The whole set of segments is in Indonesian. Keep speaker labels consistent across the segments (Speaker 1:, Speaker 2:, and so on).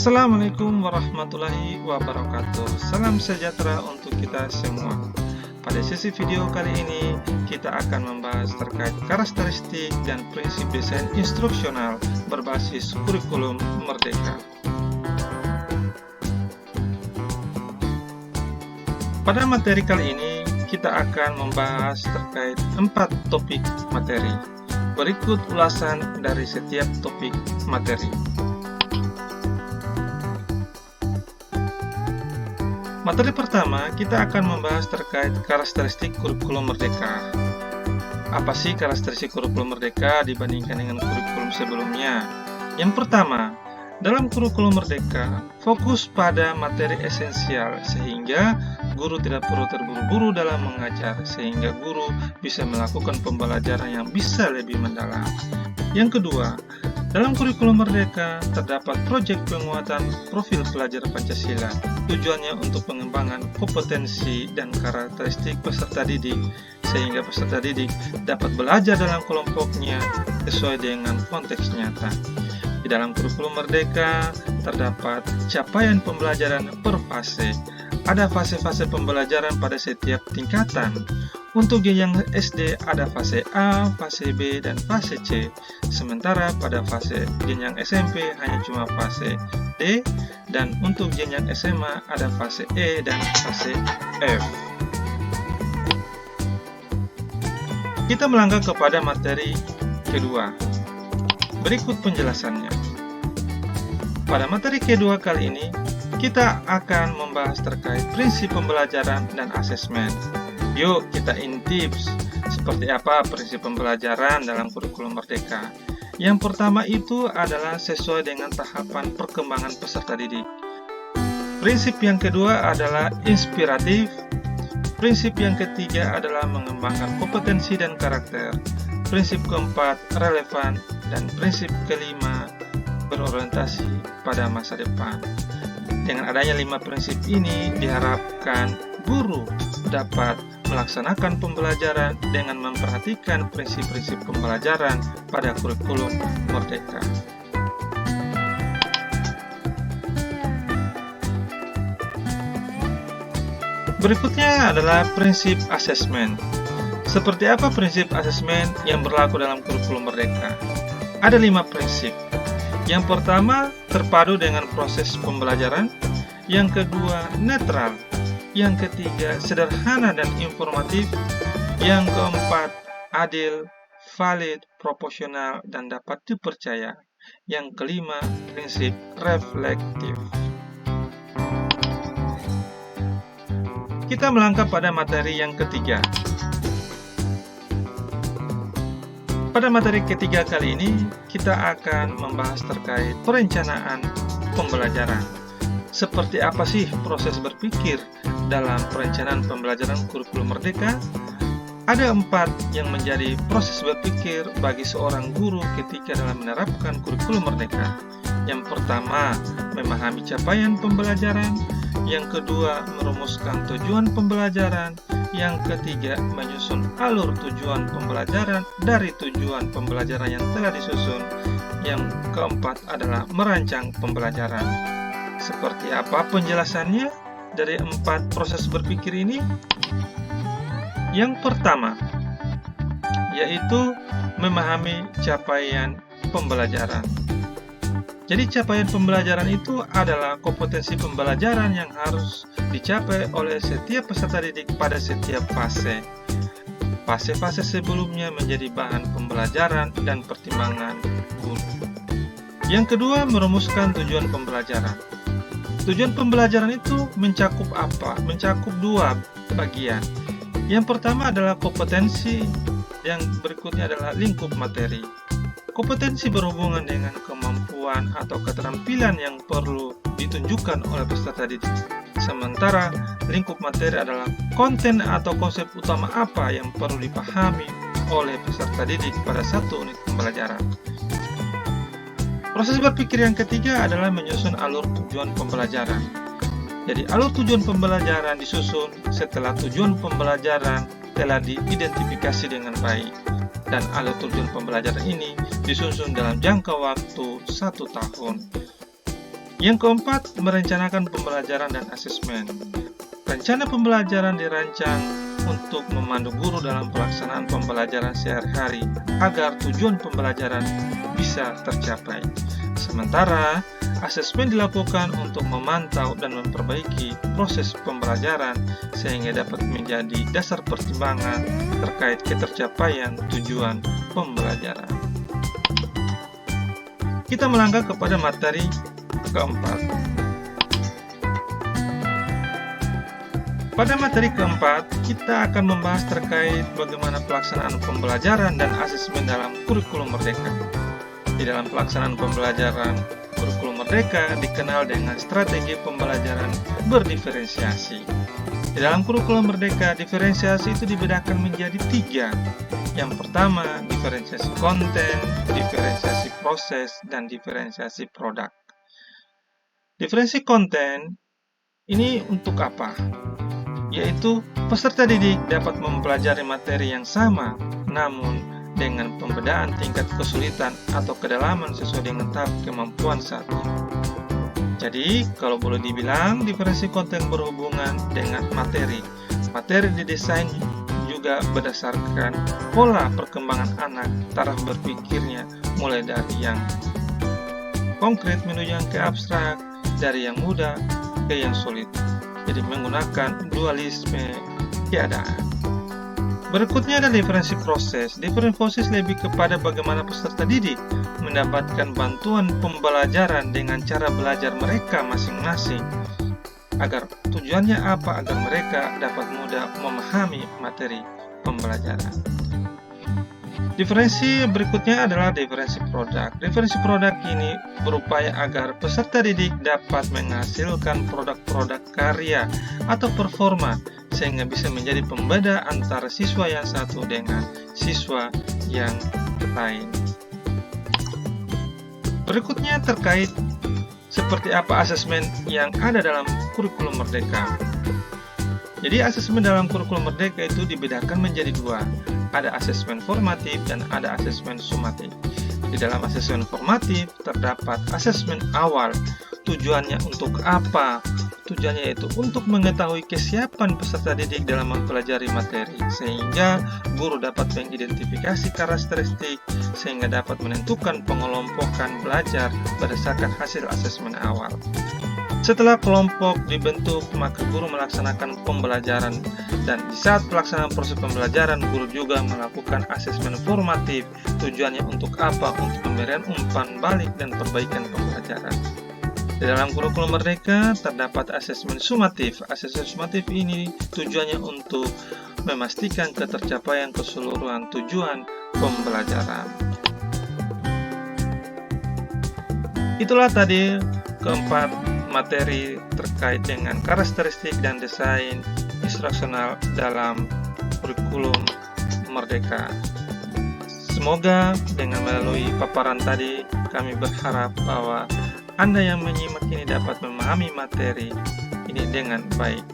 Speaker 1: Assalamualaikum warahmatullahi wabarakatuh. Salam sejahtera untuk kita semua. Pada sesi video kali ini, kita akan membahas terkait karakteristik dan prinsip desain instruksional berbasis kurikulum Merdeka. Pada materi kali ini, kita akan membahas terkait 4 topik materi. Berikut ulasan dari setiap topik materi. Materi pertama, kita akan membahas terkait karakteristik kurikulum Merdeka. Apa sih karakteristik kurikulum Merdeka dibandingkan dengan kurikulum sebelumnya? Yang pertama, dalam kurikulum Merdeka, fokus pada materi esensial sehingga guru tidak perlu terburu-buru dalam mengajar, sehingga guru bisa melakukan pembelajaran yang bisa lebih mendalam. Yang kedua, dalam kurikulum Merdeka terdapat proyek penguatan profil pelajar Pancasila. Tujuannya untuk pengembangan kompetensi dan karakteristik peserta didik, sehingga peserta didik dapat belajar dalam kelompoknya sesuai dengan konteks nyata. Di dalam kurikulum Merdeka terdapat capaian pembelajaran per fase. Ada fase-fase pembelajaran pada setiap tingkatan. Untuk jenjang SD ada fase A, fase B, dan fase C. Sementara pada fase jenjang SMP hanya cuma fase D, dan untuk jenjang SMA ada fase E dan fase F. Kita melangkah kepada materi kedua. Berikut penjelasannya. Pada materi kedua kali ini, kita akan membahas terkait prinsip pembelajaran dan asesmen. Yuk kita intips seperti apa prinsip pembelajaran dalam kurikulum Merdeka. Yang pertama itu adalah sesuai dengan tahapan perkembangan peserta didik. Prinsip yang kedua adalah inspiratif. Prinsip yang ketiga adalah mengembangkan kompetensi dan karakter. Prinsip keempat relevan, dan prinsip kelima berorientasi pada masa depan. Dengan adanya 5 prinsip ini diharapkan guru dapat melaksanakan pembelajaran dengan memperhatikan prinsip-prinsip pembelajaran pada kurikulum Merdeka. Berikutnya adalah prinsip asesmen. Seperti apa prinsip asesmen yang berlaku dalam kurikulum Merdeka? Ada 5 prinsip. Yang pertama, terpadu dengan proses pembelajaran. Yang kedua, netral. Yang ketiga, sederhana dan informatif. Yang keempat, adil, valid, proporsional, dan dapat dipercaya. Yang kelima, prinsip reflektif. Kita melangkah pada materi yang ketiga. Pada materi ketiga kali ini, kita akan membahas terkait perencanaan pembelajaran. Seperti apa sih proses berpikir dalam perencanaan pembelajaran kurikulum Merdeka? Ada 4 yang menjadi proses berpikir bagi seorang guru ketika dalam menerapkan kurikulum Merdeka. Yang pertama, memahami capaian pembelajaran. Yang kedua, merumuskan tujuan pembelajaran. Yang ketiga, menyusun alur tujuan pembelajaran dari tujuan pembelajaran yang telah disusun. Yang keempat adalah merancang pembelajaran. Seperti apa penjelasannya dari 4 proses berpikir ini? Yang pertama, yaitu memahami capaian pembelajaran. Jadi capaian pembelajaran itu adalah kompetensi pembelajaran yang harus dicapai oleh setiap peserta didik pada setiap fase. Fase-fase sebelumnya menjadi bahan pembelajaran dan pertimbangan guru. Yang kedua, merumuskan tujuan pembelajaran. Tujuan pembelajaran itu mencakup apa? Mencakup 2 bagian. Yang pertama adalah kompetensi, yang berikutnya adalah lingkup materi. Kompetensi berhubungan dengan kemampuan atau keterampilan yang perlu ditunjukkan oleh peserta didik. Sementara lingkup materi adalah konten atau konsep utama apa yang perlu dipahami oleh peserta didik pada satu unit pembelajaran. Proses berpikir yang ketiga adalah menyusun alur tujuan pembelajaran. Jadi alur tujuan pembelajaran disusun setelah tujuan pembelajaran telah diidentifikasi dengan baik. Dan alur tujuan pembelajaran ini disusun dalam jangka waktu 1 tahun. Yang keempat, merencanakan pembelajaran dan asesmen. Rencana pembelajaran dirancang untuk memandu guru dalam pelaksanaan pembelajaran sehari-hari agar tujuan pembelajaran bisa tercapai. Sementara, asesmen dilakukan untuk memantau dan memperbaiki proses pembelajaran sehingga dapat menjadi dasar pertimbangan terkait ketercapaian tujuan pembelajaran. Kita melangkah kepada materi keempat. Pada materi keempat, kita akan membahas terkait bagaimana pelaksanaan pembelajaran dan asesmen dalam kurikulum merdeka. Di dalam pelaksanaan pembelajaran, kurikulum merdeka dikenal dengan strategi pembelajaran berdiferensiasi. Di dalam kurikulum merdeka, diferensiasi itu dibedakan menjadi 3. Yang pertama, diferensiasi konten, diferensiasi proses, dan diferensiasi produk. Diferensiasi konten ini untuk apa? Yaitu peserta didik dapat mempelajari materi yang sama, namun dengan pembedaan tingkat kesulitan atau kedalaman sesuai dengan tahap kemampuan saat ini. Jadi, kalau boleh dibilang, diferensiasi konten berhubungan dengan materi. Materi didesain juga berdasarkan pola perkembangan anak, taraf berpikirnya, mulai dari yang konkret menuju yang ke abstrak, dari yang mudah ke yang sulit. Jadi menggunakan dualisme keadaan. Berikutnya ada diferensi proses. Diferensi proses lebih kepada bagaimana peserta didik mendapatkan bantuan pembelajaran dengan cara belajar mereka masing-masing. Agar tujuannya apa? Agar mereka dapat mudah memahami materi pembelajaran. Diferensi berikutnya adalah diferensi produk. Diferensi produk ini berupaya agar peserta didik dapat menghasilkan produk-produk karya atau performa sehingga bisa menjadi pembeda antara siswa yang satu dengan siswa yang lain. Berikutnya terkait seperti apa asesmen yang ada dalam kurikulum merdeka. Jadi asesmen dalam kurikulum merdeka itu dibedakan menjadi 2. Ada asesmen formatif dan ada asesmen sumatif. Di dalam asesmen formatif terdapat asesmen awal. Tujuannya untuk apa? Tujuannya yaitu untuk mengetahui kesiapan peserta didik dalam mempelajari materi, sehingga guru dapat mengidentifikasi karakteristik, sehingga dapat menentukan pengelompokan belajar berdasarkan hasil asesmen awal. Setelah kelompok dibentuk, maka guru melaksanakan pembelajaran, dan di saat pelaksanaan proses pembelajaran, guru juga melakukan asesmen formatif. Tujuannya untuk apa? Untuk pemberian umpan balik dan perbaikan pembelajaran. Di dalam kurikulum merdeka terdapat asesmen sumatif. Asesmen sumatif ini tujuannya untuk memastikan ketercapaian keseluruhan tujuan pembelajaran. Itulah tadi keempat materi terkait dengan karakteristik dan desain instruksional dalam kurikulum merdeka. Semoga dengan melalui paparan tadi kami berharap bahwa Anda yang menyimak ini dapat memahami materi ini dengan baik.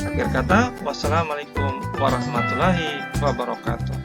Speaker 1: Akhir kata, wassalamualaikum warahmatullahi wabarakatuh.